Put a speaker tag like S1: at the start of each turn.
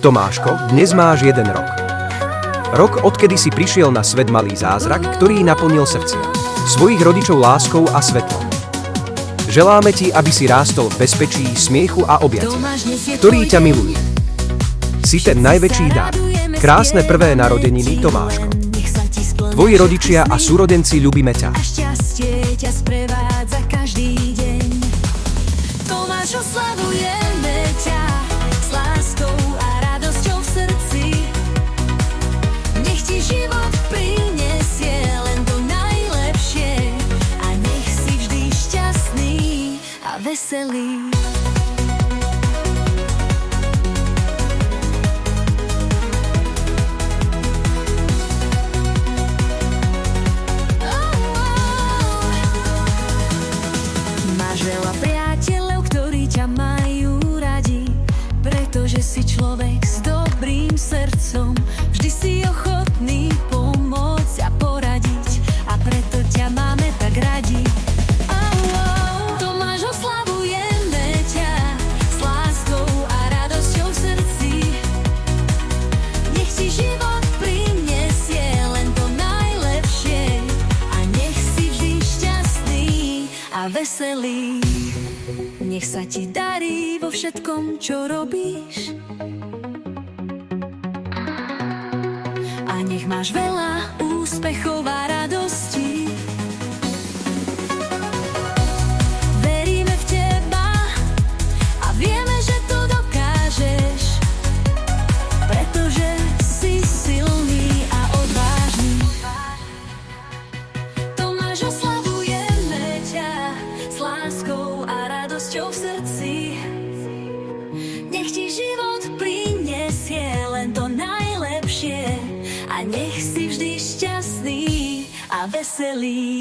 S1: Tomáško, dnes máš 1 rok. Rok, odkedy si prišiel na svet malý zázrak, ktorý naplnil srdcia. Svojich rodičov láskou a svetlom. Želáme ti, aby si rástol v bezpečí, smiechu a objatiach, ktorí ťa milujú. Si ten najväčší dar. Krásne prvé narodeniny, Tomáško. Tvoji rodičia a súrodenci ľúbime ťa.
S2: A šťastie ťa sprevádza každý deň. Tomáš, oslavujeme ťa s láskou a radosťou v srdci. Nech ti život prinesie len to najlepšie a nech si vždy šťastný a veselý. Veľa priateľov, ktorí ťa majú radi, pretože si človek s dobrým srdcom. Vždy si ochotný pomôcť a poradiť, a preto ťa máme tak radi. Tomáš, oslavujeme ťa s láskou a radosťou v srdci. Nech ti život prinesie len to najlepšie a nech si vždy šťastný a veselý. Nech sa ti darí vo všetkom, čo robíš, a nech máš veľa úspechov a radostí. Veríme v teba a vieme, že to dokážeš, pretože si silný a odvážny. Tomáš, oslavujeme ťa s láskou a radosťou v srdci. Nech ti život prinesie len to najlepšie a nech si vždy šťastný a veselý.